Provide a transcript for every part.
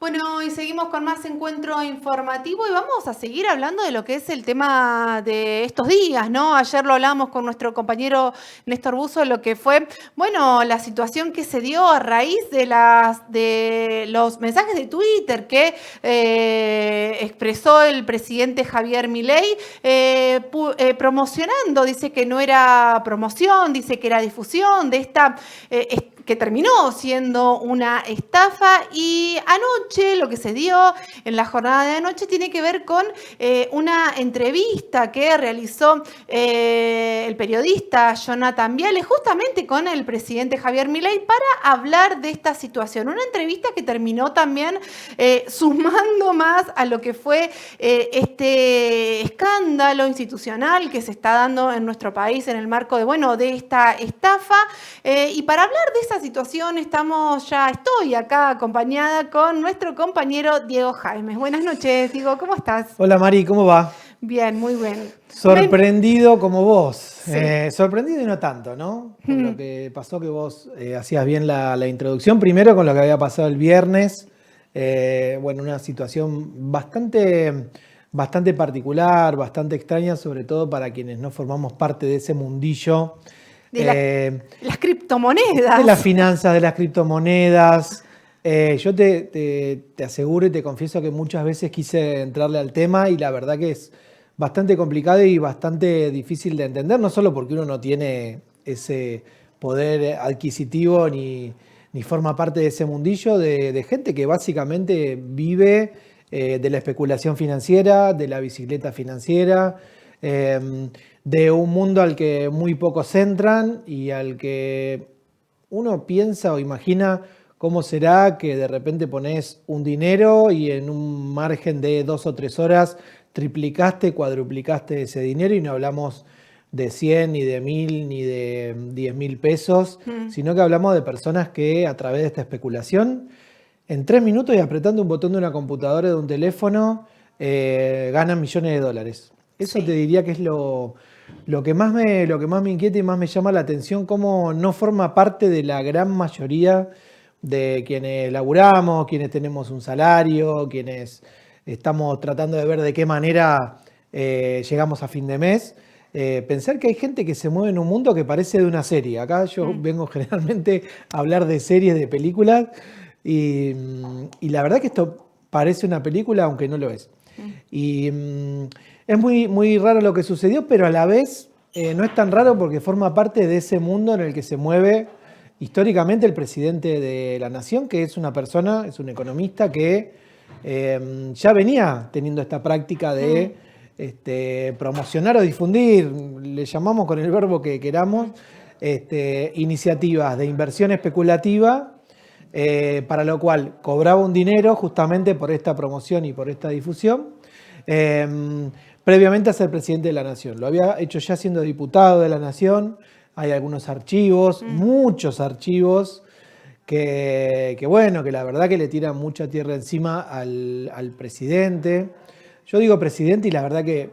Bueno, y seguimos con más encuentro informativo y vamos a seguir hablando de lo que es el tema de estos días, ¿no? Ayer lo hablamos con nuestro compañero Néstor Buzo, lo que fue, bueno, la situación que se dio a raíz de los mensajes de Twitter que expresó el presidente Javier Milei, promocionando, dice que no era promoción, dice que era difusión de esta que terminó siendo una estafa. Y anoche lo que se dio en la jornada de anoche tiene que ver con una entrevista que realizó el periodista Jonathan Viale justamente con el presidente Javier Milei para hablar de esta situación. Una entrevista que terminó también sumando más a lo que fue este escándalo institucional que se está dando en nuestro país en el marco de, bueno, de esta estafa. Y para hablar de esa situación estoy acá acompañada con nuestro compañero Diego Jaimes. Buenas noches, Diego, ¿cómo estás? Hola Mari, ¿cómo va? Bien, muy bien. Sorprendido como vos. Sí. Sorprendido y no tanto, ¿no? Por lo que pasó que vos hacías bien la introducción. Primero con lo que había pasado el viernes. Bueno, una situación bastante particular, bastante extraña, sobre todo para quienes no formamos parte de ese mundillo. De las De criptomonedas. las finanzas, de las criptomonedas. Yo te aseguro y te confieso que muchas veces quise entrarle al tema y la verdad que es bastante complicado y bastante difícil de entender, no solo porque uno no tiene ese poder adquisitivo ni forma parte de ese mundillo de gente que básicamente vive de la especulación financiera, de la bicicleta financiera, de un mundo al que muy pocos entran y al que uno piensa o imagina cómo será que de repente pones un dinero y en un margen de 2 o 3 horas triplicaste, cuadruplicaste ese dinero y no hablamos de 100 ni de 1000 ni de 10.000 pesos, sino que hablamos de personas que a través de esta especulación, en 3 minutos y apretando un botón de una computadora, de un teléfono, ganan millones de dólares. Eso te Sí. diría que es lo que más me inquieta y más me llama la atención, cómo no forma parte de la gran mayoría de quienes laburamos, quienes tenemos un salario, quienes estamos tratando de ver de qué manera llegamos a fin de mes. Pensar que hay gente que se mueve en un mundo que parece de una serie. Acá yo vengo generalmente a hablar de series, de películas, y, y la verdad que esto parece una película, aunque no lo es. Y es muy raro lo que sucedió, pero a la vez no es tan raro porque forma parte de ese mundo en el que se mueve históricamente el presidente de la nación, que es una persona, es un economista que ya venía teniendo esta práctica de promocionar o difundir, le llamamos con el verbo que queramos, iniciativas de inversión especulativa, para lo cual cobraba un dinero justamente por esta promoción y por esta difusión, previamente a ser presidente de la nación. Lo había hecho ya siendo diputado de la nación. Hay algunos archivos, muchos archivos, bueno, que la verdad que le tiran mucha tierra encima al presidente. Yo digo presidente y la verdad que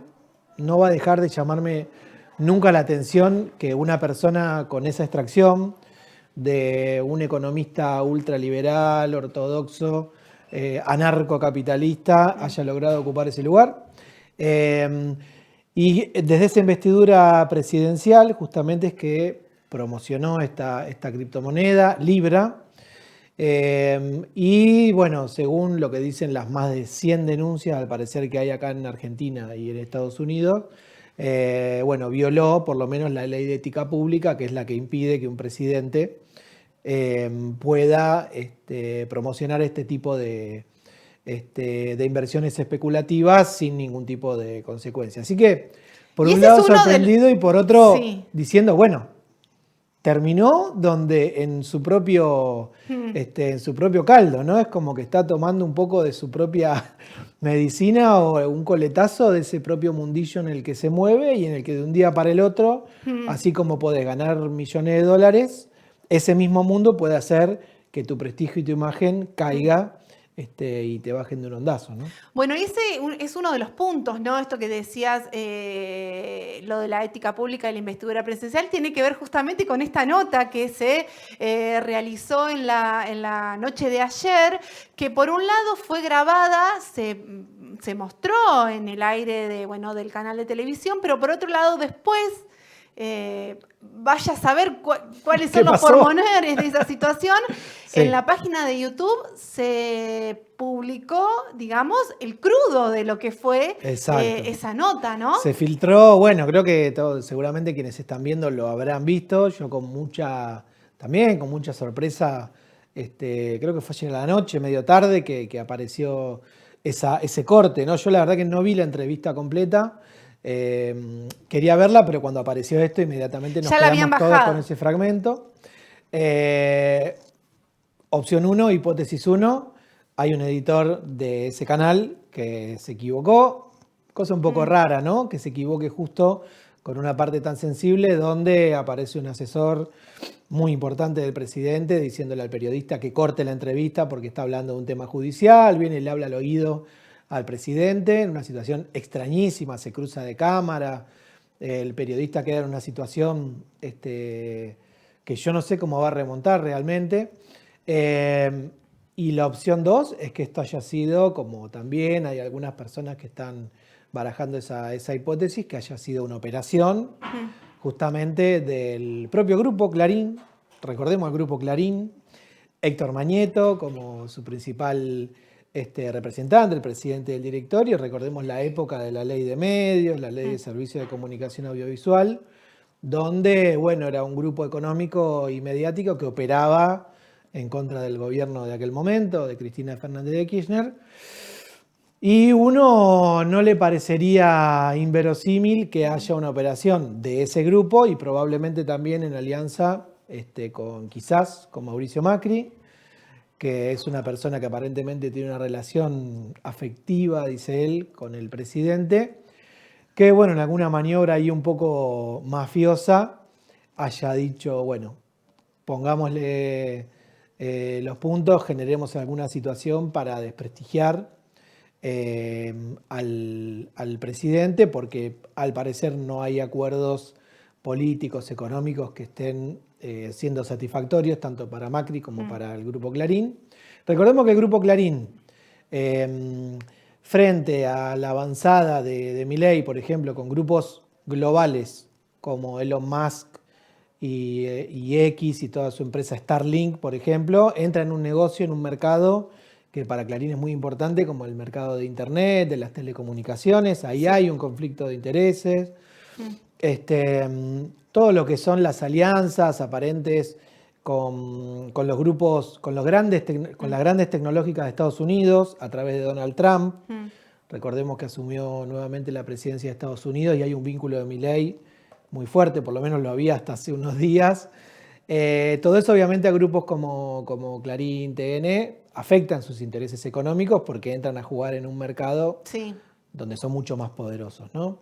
no va a dejar de llamarme nunca la atención que una persona con esa extracción de un economista ultraliberal, ortodoxo, anarcocapitalista, haya logrado ocupar ese lugar. Y desde esa investidura presidencial justamente es que promocionó esta criptomoneda, Libra. Y bueno, según lo que dicen las más de 100 denuncias, al parecer que hay acá en Argentina y en Estados Unidos, bueno, violó por lo menos la ley de ética pública, que es la que impide que un presidente pueda promocionar este tipo de inversiones especulativas sin ningún tipo de consecuencia. Así que, por Y un ese es lado uno del... sorprendido y por otro Sí. diciendo, bueno, terminó donde en su propio caldo, ¿no? Es como que está tomando un poco de su propia medicina o un coletazo de ese propio mundillo en el que se mueve y en el que de un día para el otro, así como podés ganar millones de dólares, ese mismo mundo puede hacer que tu prestigio y tu imagen caiga y te bajen de un ondazo, ¿no? Bueno, ese es uno de los puntos, ¿no? Esto que decías, lo de la ética pública y la investidura presidencial, tiene que ver justamente con esta nota que se realizó en la noche de ayer, que por un lado fue grabada, se mostró en el aire del canal de televisión, pero por otro lado después... vaya a saber cuáles son los pormenores de esa situación. Sí. En la página de YouTube se publicó, digamos, el crudo de lo que fue esa nota, ¿no? Se filtró, bueno, creo que seguramente quienes están viendo lo habrán visto. Yo con mucha sorpresa, creo que fue ayer a la noche, medio tarde, que apareció ese corte, ¿no? Yo la verdad que no vi la entrevista completa. Quería verla, pero cuando apareció esto, inmediatamente nos quedamos todos con ese fragmento. Opción 1, hipótesis 1. Hay un editor de ese canal que se equivocó. Cosa un poco rara, ¿no? Que se equivoque justo con una parte tan sensible donde aparece un asesor muy importante del presidente diciéndole al periodista que corte la entrevista porque está hablando de un tema judicial. Viene y le habla al oído al presidente en una situación extrañísima, se cruza de cámara, el periodista queda en una situación que yo no sé cómo va a remontar realmente. Y la opción 2 es que esto haya sido, como también hay algunas personas que están barajando esa hipótesis, que haya sido una operación justamente del propio Grupo Clarín. Recordemos el Grupo Clarín, Héctor Mañeto como su principal representante, el presidente del directorio. Recordemos la época de la ley de medios, la ley de servicios de comunicación audiovisual, donde, bueno, era un grupo económico y mediático que operaba en contra del gobierno de aquel momento, de Cristina Fernández de Kirchner. Y uno no le parecería inverosímil que haya una operación de ese grupo y probablemente también en alianza quizás con Mauricio Macri, que es una persona que aparentemente tiene una relación afectiva, dice él, con el presidente, que, bueno, en alguna maniobra ahí un poco mafiosa haya dicho, bueno, pongámosle los puntos, generemos alguna situación para desprestigiar al presidente, porque al parecer no hay acuerdos políticos, económicos que estén siendo satisfactorios tanto para Macri como para el Grupo Clarín. Recordemos que el Grupo Clarín, frente a la avanzada de Milei, por ejemplo, con grupos globales como Elon Musk y X y toda su empresa Starlink, por ejemplo, entra en un negocio, en un mercado que para Clarín es muy importante, como el mercado de Internet, de las telecomunicaciones. Ahí hay un conflicto de intereses. Todo lo que son las alianzas aparentes con los grupos, con las grandes tecnológicas de Estados Unidos a través de Donald Trump. Recordemos que asumió nuevamente la presidencia de Estados Unidos y hay un vínculo de Milei muy fuerte, por lo menos lo había hasta hace unos días. Todo eso obviamente a grupos como Clarín, TN, afectan sus intereses económicos porque entran a jugar en un mercado donde son mucho más poderosos, ¿no?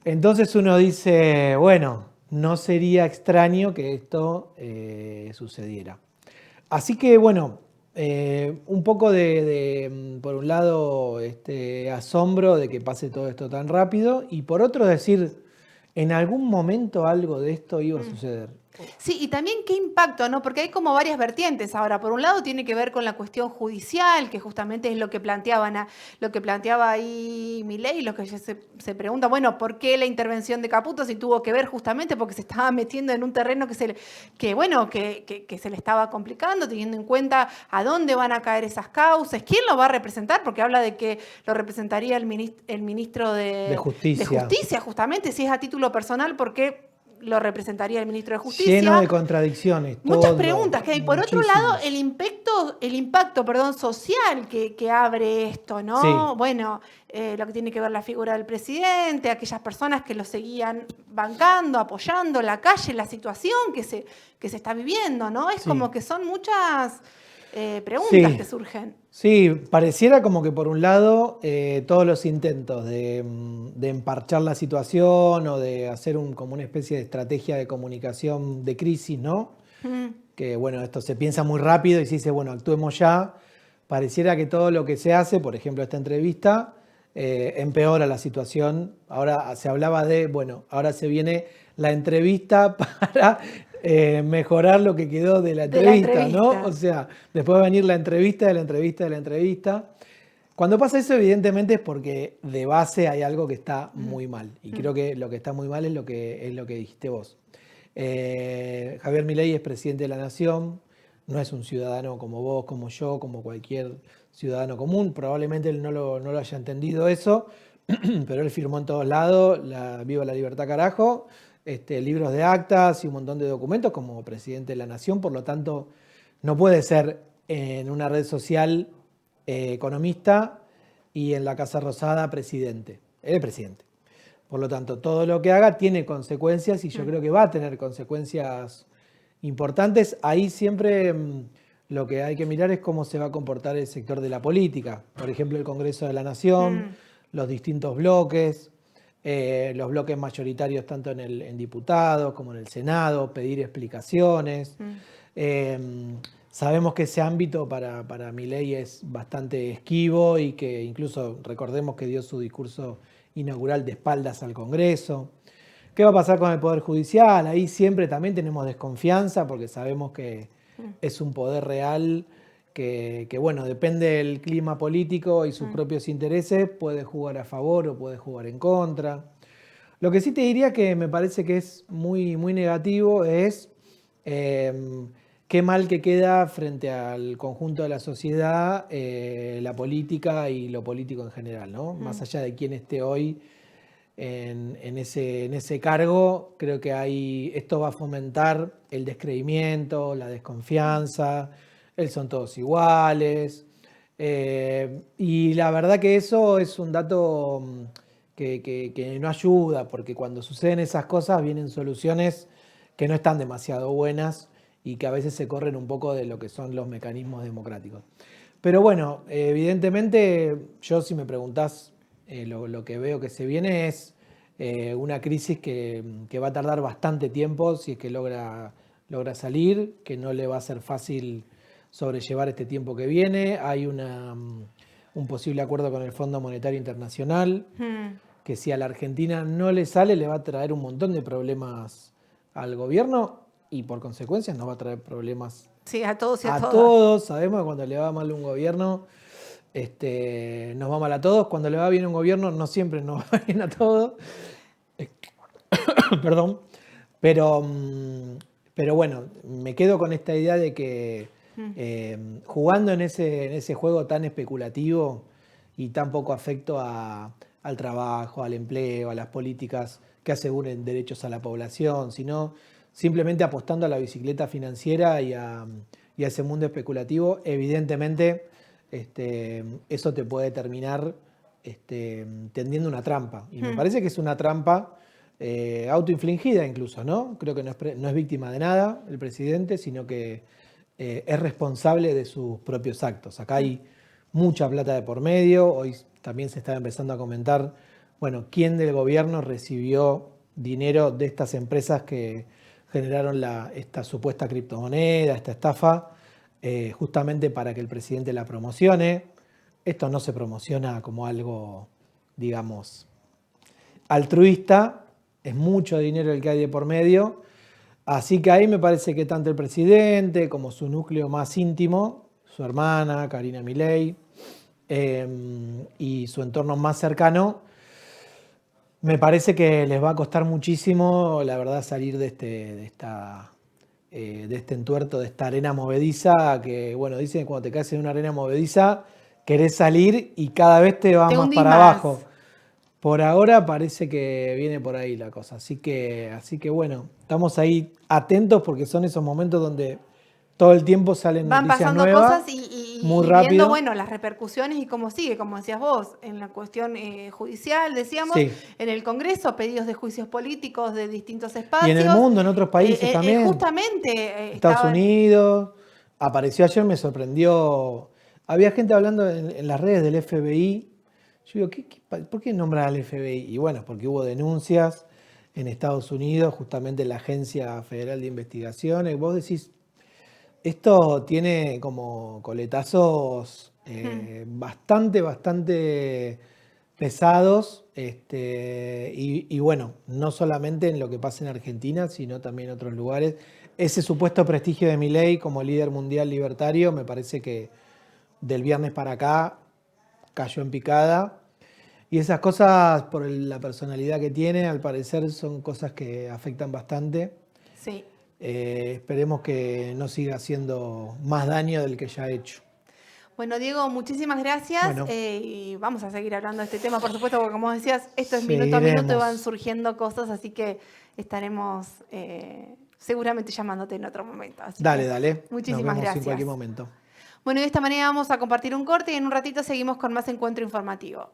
Entonces uno dice, bueno, no sería extraño que esto sucediera. Así que, bueno, un poco por un lado, asombro de que pase todo esto tan rápido y por otro decir, en algún momento algo de esto iba a suceder. Sí, y también qué impacto, ¿no? Porque hay como varias vertientes. Ahora, por un lado tiene que ver con la cuestión judicial, que justamente es lo que planteaba ahí Milei, lo que se pregunta, bueno, ¿por qué la intervención de Caputo si tuvo que ver justamente porque se estaba metiendo en un terreno que se le estaba complicando, teniendo en cuenta a dónde van a caer esas causas, quién lo va a representar, porque habla de que lo representaría el ministro de Justicia, justamente, si es a título personal, porque lo representaría el ministro de Justicia. Lleno de contradicciones. Muchas preguntas que hay. Por otro lado, el impacto social que abre esto, ¿no? Sí. Bueno, lo que tiene que ver la figura del presidente, aquellas personas que lo seguían bancando, apoyando, la calle, la situación que se está viviendo, ¿no? Es como que son muchas preguntas que surgen. Sí, pareciera como que por un lado todos los intentos de emparchar la situación o de hacer como una especie de estrategia de comunicación de crisis, ¿no? Que bueno, esto se piensa muy rápido y se dice, bueno, actuemos ya pareciera que todo lo que se hace, por ejemplo esta entrevista, empeora la situación. Ahora se hablaba de, bueno, ahora se viene la entrevista para mejorar lo que quedó de la entrevista, ¿no? O sea, después va a venir la entrevista de la entrevista de la entrevista. Cuando pasa eso, evidentemente es porque de base hay algo que está muy mal. Y creo que lo que está muy mal es lo que dijiste vos. Javier Milei es presidente de la Nación, no es un ciudadano como vos, como yo, como cualquier ciudadano común. Probablemente él no lo haya entendido eso, pero él firmó en todos lados, viva la libertad carajo, libros de actas y un montón de documentos como presidente de la Nación. Por lo tanto, no puede ser en una red social economista y en la Casa Rosada presidente. Él es presidente. Por lo tanto, todo lo que haga tiene consecuencias y yo creo que va a tener consecuencias importantes. Ahí siempre lo que hay que mirar es cómo se va a comportar el sector de la política. Por ejemplo, el Congreso de la Nación, los distintos bloques, los bloques mayoritarios tanto en diputados como en el Senado, pedir explicaciones. Sabemos que ese ámbito para Milei es bastante esquivo y que incluso recordemos que dio su discurso inaugural de espaldas al Congreso. ¿Qué va a pasar con el Poder Judicial? Ahí siempre también tenemos desconfianza porque sabemos que es un poder real que bueno, depende del clima político y sus propios intereses, puede jugar a favor o puede jugar en contra. Lo que sí te diría que me parece que es muy, muy negativo es qué mal que queda frente al conjunto de la sociedad la política y lo político en general, ¿no? Más allá de quién esté hoy en ese cargo, creo que esto va a fomentar el descreimiento, la desconfianza, son todos iguales. Y la verdad que eso es un dato que no ayuda, porque cuando suceden esas cosas vienen soluciones que no están demasiado buenas y que a veces se corren un poco de lo que son los mecanismos democráticos. Pero bueno, evidentemente yo si me preguntás, lo que veo que se viene es una crisis que va a tardar bastante tiempo si es que logra salir, que no le va a ser fácil sobrellevar este tiempo que viene. Hay un posible acuerdo con el Fondo Monetario Internacional, que si a la Argentina no le sale, le va a traer un montón de problemas al gobierno y por consecuencia nos va a traer problemas a todos y a todas. Todos. Sabemos que cuando le va mal un gobierno, nos va mal a todos. Cuando le va bien un gobierno, no siempre nos va bien a todos. Perdón. Pero bueno, me quedo con esta idea de que jugando en ese juego tan especulativo y tan poco afecto al trabajo, al empleo, a las políticas que aseguren derechos a la población, sino simplemente apostando a la bicicleta financiera y a ese mundo especulativo, evidentemente eso te puede terminar tendiendo una trampa. Y me parece que es una trampa autoinfligida incluso, ¿no? Creo que no es víctima de nada el presidente, sino que es responsable de sus propios actos. Acá hay mucha plata de por medio. Hoy también se está empezando a comentar, bueno, quién del gobierno recibió dinero de estas empresas que generaron esta supuesta criptomoneda, esta estafa, justamente para que el presidente la promocione. Esto no se promociona como algo, digamos, altruista, es mucho dinero el que hay de por medio, así que ahí me parece que tanto el presidente como su núcleo más íntimo, su hermana, Karina Milei, y su entorno más cercano, me parece que les va a costar muchísimo, la verdad, salir de este entuerto, de esta arena movediza, que, bueno, dicen que cuando te caes en una arena movediza, querés salir y cada vez te vas más para abajo. Por ahora parece que viene por ahí la cosa. Así que bueno, estamos ahí atentos porque son esos momentos donde todo el tiempo salen noticias nuevas. Van pasando cosas y muy rápido. Viendo, bueno, las repercusiones y cómo sigue, como decías vos, en la cuestión judicial, decíamos, sí. En el Congreso, pedidos de juicios políticos de distintos espacios. Y en el mundo, en otros países también. Justamente. Estados Unidos. Apareció ayer, me sorprendió. Había gente hablando en las redes del FBI. Yo digo, ¿por qué nombrar al FBI? Y bueno, porque hubo denuncias en Estados Unidos, justamente en la Agencia Federal de Investigaciones. Vos decís, esto tiene como coletazos bastante pesados. Y bueno, no solamente en lo que pasa en Argentina, sino también en otros lugares. Ese supuesto prestigio de Milei como líder mundial libertario me parece que del viernes para acá cayó en picada. Y esas cosas, por la personalidad que tiene, al parecer son cosas que afectan bastante. Sí. Esperemos que no siga haciendo más daño del que ya ha hecho. Bueno, Diego, muchísimas gracias. Bueno. Y vamos a seguir hablando de este tema, por supuesto, porque como decías, esto es minuto a Seguiremos. minuto y van surgiendo cosas, así que estaremos seguramente llamándote en otro momento. Así Dale, que dale. muchísimas Nos vemos gracias. en cualquier momento. Bueno, y de esta manera vamos a compartir un corte y en un ratito seguimos con más encuentro informativo.